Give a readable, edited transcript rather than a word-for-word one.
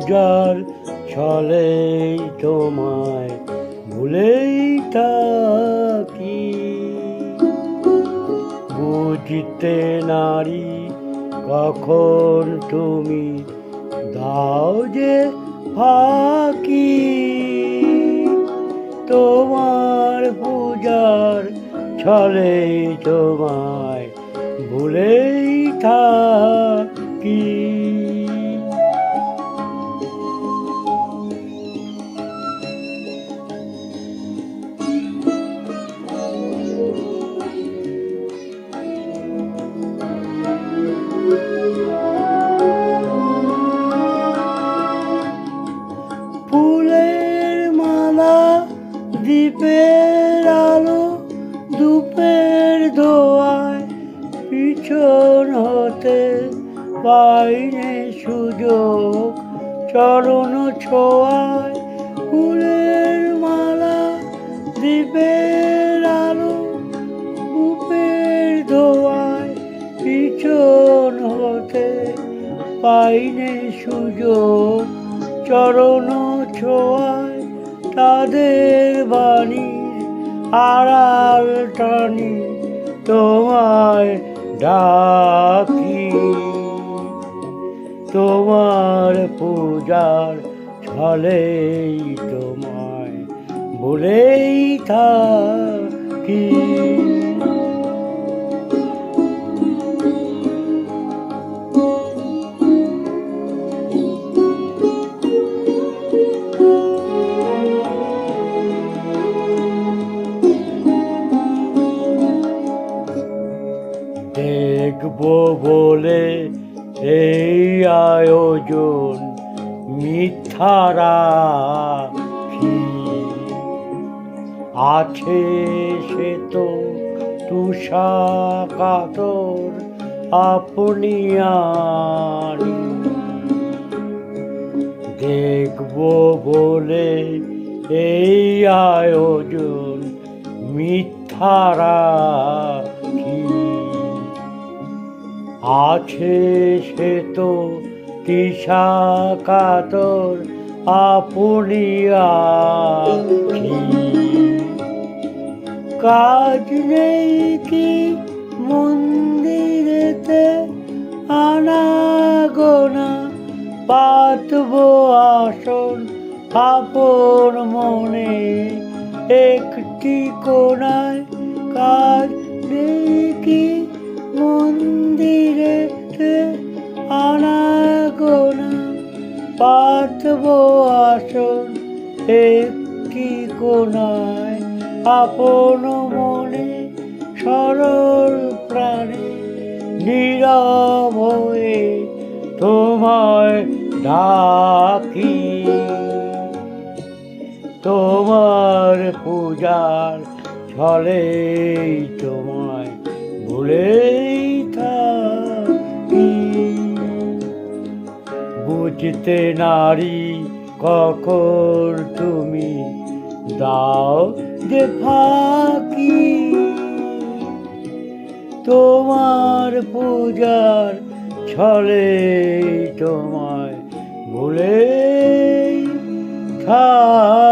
পূজার ছলেই তোমায় ভুলেই থাকি। বুঝতে নারী কখন তুমি দাও যে ফাঁকি। তোমার পূজার ছলেই তোমায় ভুলেই থাকি। ফুলের মালা, দীপের আলো, ধূপের ধোঁয়ায় পিছন হতে পাইনে সুযোগ চরণ ছোঁয়ায়। ফুলের মালা, দীপের আলো, ধূপের ধোঁয়ায় পিছন হতে পাইনে সুযোগ চরণ ছোঁয়ায়। তাদের বাণীর আড়াল টানি তোমায় ডাকি। তোমার পূজার ছলেই তোমায় ভুলেই থাকি। দেখবো বলে এই আয়োজন মিথ্যারাখি। আছে সে তো তুষাকাতর আপনি আনি। দেখবো বলে এই আয়োজন মিথ্যারাখি। আছে সে তো তৃষা কাতর আপনি আছি। কাজ নেই কি মন্দিরেতে আনাগোনা পাতব আসন আপন মনে একটি কোণায়। কাজ নেই কি মন্দিরেতে আনাগোনা পাতব আসন একটি কোণায়। আপন মনে সরল প্রাণে নীরব হয়ে তোমায় ডাকি। তোমার পূজার ছলেই তোমায় ভুলেই থাকি। বুঝতে নারী কখন তুমি দাও যে ফাঁকি। তোমার পূজার ছলেই তোমায় ভুলেই থাকি।